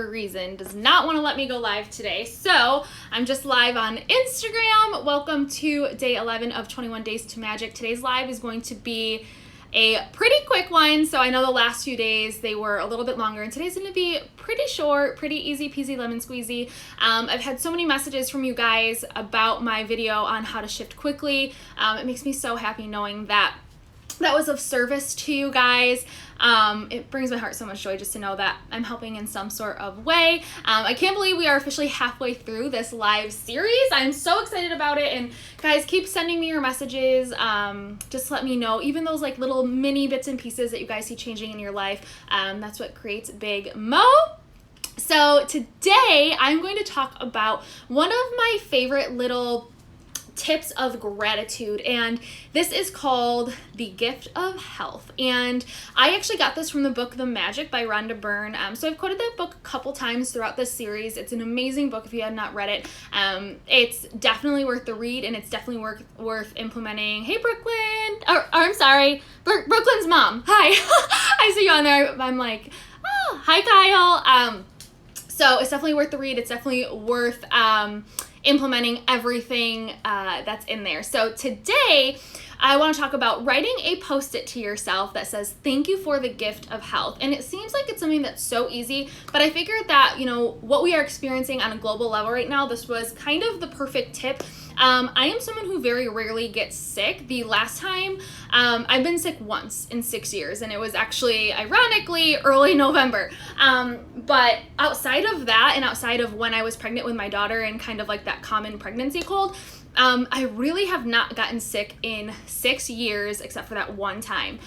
reason does not want to let me go live today, so I'm just live on Instagram. Welcome to day 11 of 21 Days to Magic. Today's live is going to be a pretty quick one, so I know the last few days they were a little bit longer, and today's going to be pretty short, pretty easy peasy lemon squeezy. I've had so many messages from you guys about my video on how to shift quickly. It makes me so happy knowing that was of service to you guys. It brings my heart so much joy just to know that I'm helping in some sort of way. I can't believe we are officially halfway through this live series. I'm so excited about it, and guys, keep sending me your messages. Just let me know, even those like little mini bits and pieces that you guys see changing in your life. That's what creates Big Mo. So today I'm going to talk about one of my favorite little tips of gratitude, and this is called The Gift of Health. And I actually got this from the book The Magic by Rhonda Byrne. So I've quoted that book a couple times throughout this series. It's an amazing book if you have not read it. It's definitely worth the read, and it's definitely worth implementing. Hey Brooklyn, or I'm sorry, Brooklyn's mom. Hi. I see you on there. I'm like, oh, hi Kyle. So it's definitely worth the read. It's definitely worth implementing everything that's in there. So today I want to talk about writing a post-it to yourself that says thank you for the gift of health. And it seems like it's something that's so easy, but I figured that, you know, what we are experiencing on a global level right now, this was kind of the perfect tip. I am someone who very rarely gets sick. The last time I've been sick once in 6 years, and it was actually, ironically, early November. But outside of that, and outside of when I was pregnant with my daughter and kind of like that common pregnancy cold, I really have not gotten sick in 6 years except for that one time.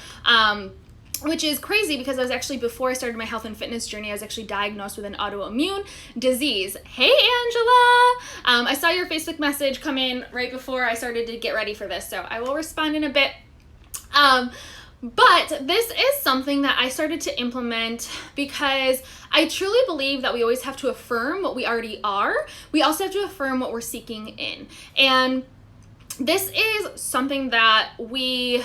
Which is crazy because I was actually, before I started my health and fitness journey, I was actually diagnosed with an autoimmune disease. Hey, Angela! I saw your Facebook message come in right before I started to get ready for this, so I will respond in a bit. But this is something that I started to implement because I truly believe that we always have to affirm what we already are. We also have to affirm what we're seeking in. And this is something that we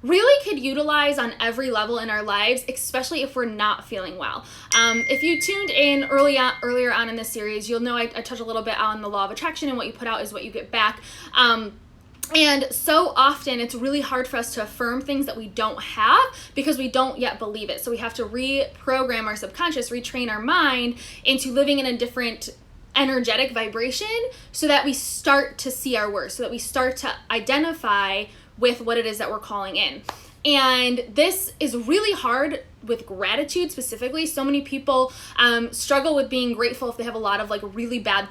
really could utilize on every level in our lives, especially if we're not feeling well. If you tuned in earlier on in this series, you'll know I touch a little bit on the law of attraction, and what you put out is what you get back. And so often it's really hard for us to affirm things that we don't have because we don't yet believe it. So we have to reprogram our subconscious, retrain our mind into living in a different energetic vibration so that we start to see our worth, so that we start to identify with what it is that we're calling in. And this is really hard with gratitude specifically. So many people struggle with being grateful if they have a lot of like really bad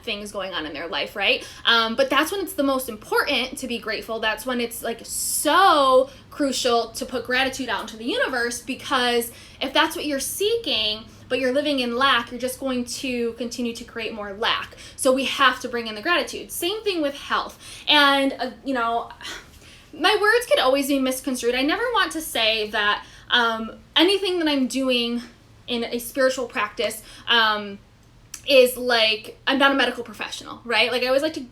things going on in their life, right? But that's when it's the most important to be grateful. That's when it's like so crucial to put gratitude out into the universe, because if that's what you're seeking, but you're living in lack, you're just going to continue to create more lack. So we have to bring in the gratitude. Same thing with health. And, you know, my words could always be misconstrued. I never want to say that anything that I'm doing in a spiritual practice is like, I'm not a medical professional, right? Like I always like to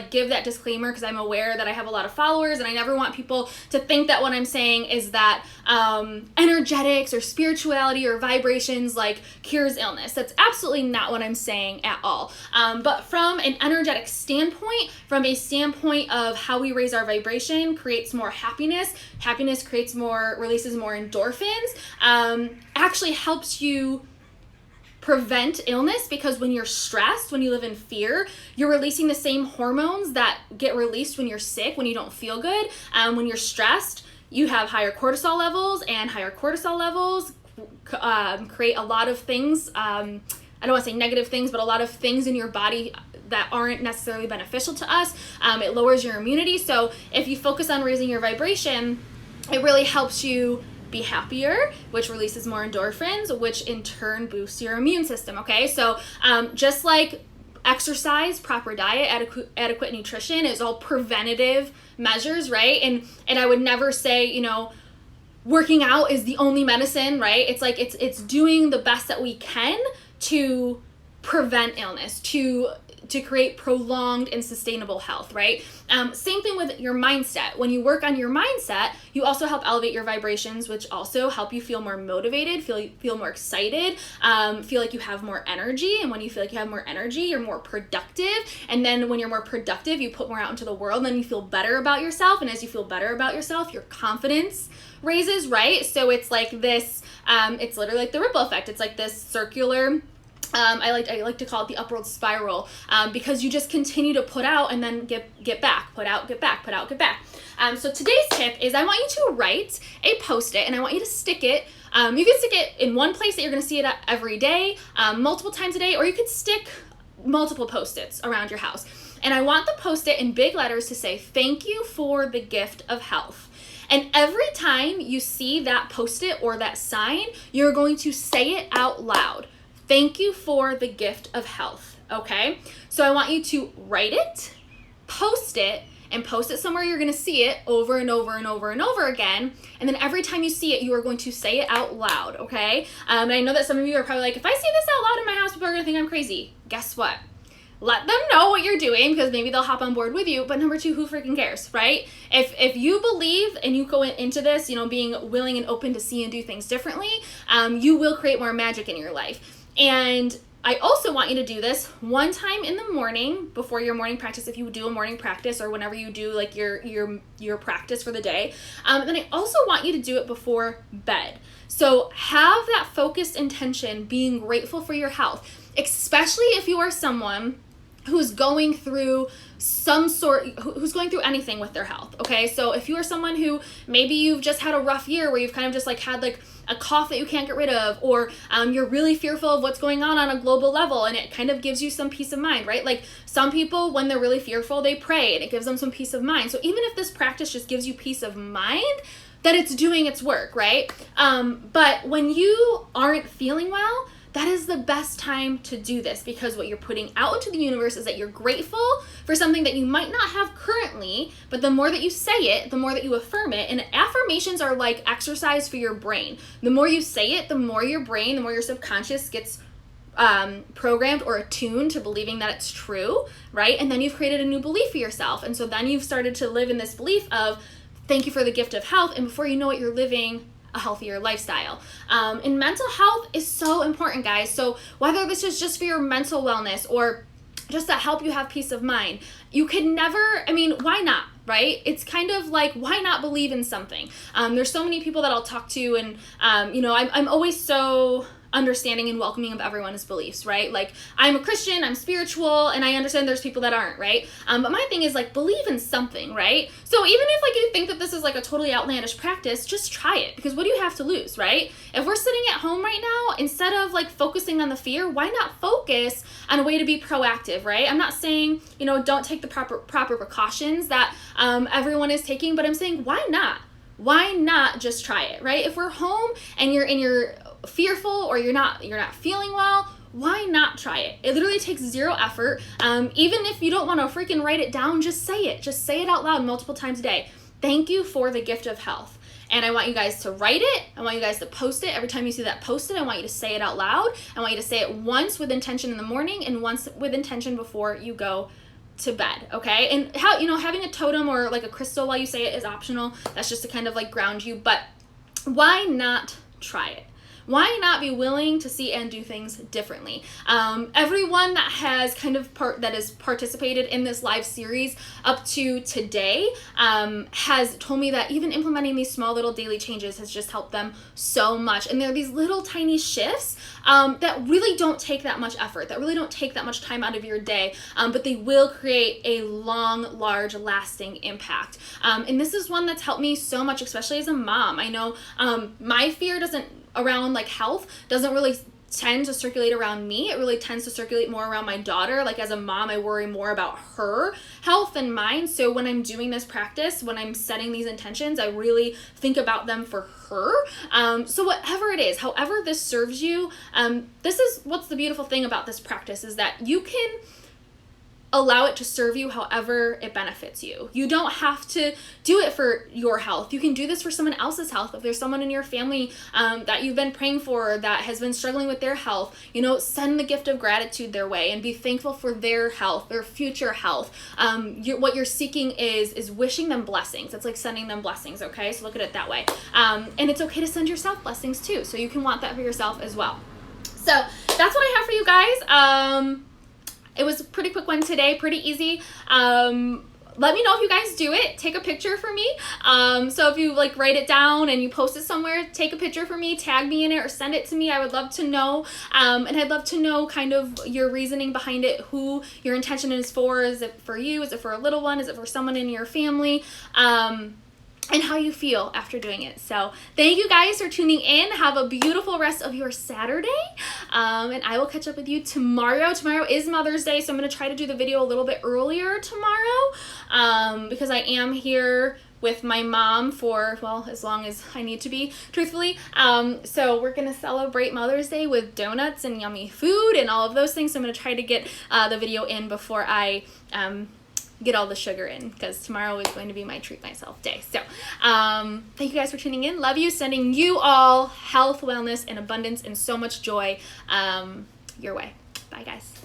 give that disclaimer because I'm aware that I have a lot of followers, and I never want people to think that what I'm saying is that energetics or spirituality or vibrations like cures illness. That's absolutely not what I'm saying at all. But from an energetic standpoint, from a standpoint of how we raise our vibration creates more happiness. Happiness releases more endorphins, actually helps you prevent illness, because when you're stressed, when you live in fear, you're releasing the same hormones that get released when you're sick, when you don't feel good. When you're stressed, you have higher cortisol levels, and higher cortisol levels create a lot of things. I don't want to say negative things, but a lot of things in your body that aren't necessarily beneficial to us. It lowers your immunity. So if you focus on raising your vibration, it really helps you be happier, which releases more endorphins, which in turn boosts your immune system. Okay, so just like exercise, proper diet, adequate nutrition is all preventative measures, right? And I would never say, you know, working out is the only medicine, right? It's like it's doing the best that we can to prevent illness, to to create prolonged and sustainable health, right? Same thing with your mindset. When you work on your mindset, you also help elevate your vibrations, which also help you feel more motivated, feel more excited, feel like you have more energy. And when you feel like you have more energy, you're more productive. And then when you're more productive, you put more out into the world, and then you feel better about yourself. And as you feel better about yourself, your confidence raises, right? So it's like this, it's literally like the ripple effect. It's like this circular, I like to call it the upward spiral, because you just continue to put out and then get back, put out, get back, put out, get back. So today's tip is I want you to write a Post-it, and I want you to stick it. You can stick it in one place that you're going to see it every day, multiple times a day, or you could stick multiple Post-its around your house. And I want the Post-it in big letters to say, "Thank you for the gift of health." And every time you see that Post-it or that sign, you're going to say it out loud. Thank you for the gift of health, okay? So I want you to write it, post it, and post it somewhere you're going to see it over and over and over and over again. And then every time you see it, you are going to say it out loud, okay? And I know that some of you are probably like, if I say this out loud in my house, people are going to think I'm crazy. Guess what? Let them know what you're doing, because maybe they'll hop on board with you. But number two, who freaking cares, right? If you believe and you go into this, being willing and open to see and do things differently, you will create more magic in your life. And I also want you to do this one time in the morning before your morning practice, if you do a morning practice, or whenever you do like your practice for the day. And then I also want you to do it before bed. So have that focused intention, being grateful for your health, especially if you are someone who's going through who's going through anything with their health, okay? So if you are someone who maybe you've just had a rough year where you've kind of just like had like a cough that you can't get rid of, or you're really fearful of what's going on a global level, and it kind of gives you some peace of mind, right? Like some people, when they're really fearful, they pray and it gives them some peace of mind. So even if this practice just gives you peace of mind, that it's doing its work, right? But when you aren't feeling well, that is the best time to do this, because what you're putting out into the universe is that you're grateful for something that you might not have currently, but the more that you say it, the more that you affirm it. And affirmations are like exercise for your brain. The more you say it, the more your brain, the more your subconscious gets programmed or attuned to believing that it's true, right? And then you've created a new belief for yourself. And so then you've started to live in this belief of, thank you for the gift of health. And before you know it, you're living a healthier lifestyle. And mental health is so important, guys. So whether this is just for your mental wellness or just to help you have peace of mind, you can never, why not, right? It's kind of like, why not believe in something? There's so many people that I'll talk to, and I'm always so understanding and welcoming of everyone's beliefs, right? Like, I'm a Christian, I'm spiritual, and I understand there's people that aren't, right? But my thing is like, believe in something, right? So even if like you think that this is like a totally outlandish practice, just try it, because what do you have to lose, right? If we're sitting at home right now, instead of like focusing on the fear, why not focus on a way to be proactive, right? I'm not saying, don't take the proper precautions that everyone is taking, but I'm saying, why not? Why not just try it, right? If we're home and you're fearful, or you're not feeling well, why not try it? It literally takes zero effort. Even if you don't want to freaking write it down, just say it out loud multiple times a day. Thank you for the gift of health. And I want you guys to write it. I want you guys to post it. Every time you see that Post-it, I want you to say it out loud. I want you to say it once with intention in the morning and once with intention before you go to bed, okay? And how, having a totem or like a crystal while you say it is optional. That's just to kind of like ground you, but why not try it? Why not be willing to see and do things differently? Everyone that has kind of that has participated in this live series up to today has told me that even implementing these small little daily changes has just helped them so much. And there are these little tiny shifts that really don't take that much effort, that really don't take that much time out of your day, but they will create a long, large, lasting impact. And this is one that's helped me so much, especially as a mom. I know my fear around like health doesn't really tend to circulate around me. It really tends to circulate more around my daughter. Like as a mom, I worry more about her health than mine. So when I'm doing this practice, when I'm setting these intentions, I really think about them for her. So whatever it is, however this serves you, this is what's the beautiful thing about this practice, is that you can allow it to serve you however it benefits you. You don't have to do it for your health. You can do this for someone else's health. If there's someone in your family that you've been praying for that has been struggling with their health, you know, send the gift of gratitude their way and be thankful for their health, their future health. What you're seeking is wishing them blessings. It's like sending them blessings, okay? So look at it that way. And it's okay to send yourself blessings too. So you can want that for yourself as well. So that's what I have for you guys. It was a pretty quick one today, pretty easy. Let me know if you guys do it. Take a picture for me. So if you like write it down and you post it somewhere, take a picture for me, tag me in it, or send it to me. I would love to know. And I'd love to know kind of your reasoning behind it, who your intention is for. Is it for you? Is it for a little one? Is it for someone in your family? And how you feel after doing it. So thank you guys for tuning in. Have a beautiful rest of your Saturday. And I will catch up with you tomorrow. Tomorrow is Mother's Day, so I'm going to try to do the video a little bit earlier tomorrow because I am here with my mom for, well, as long as I need to be, truthfully. So we're going to celebrate Mother's Day with donuts and yummy food and all of those things. So I'm going to try to get the video in before I get all the sugar in, because tomorrow is going to be my treat myself day. So thank you guys for tuning in. Love you. Sending you all health, wellness, and abundance and so much joy your way. Bye guys.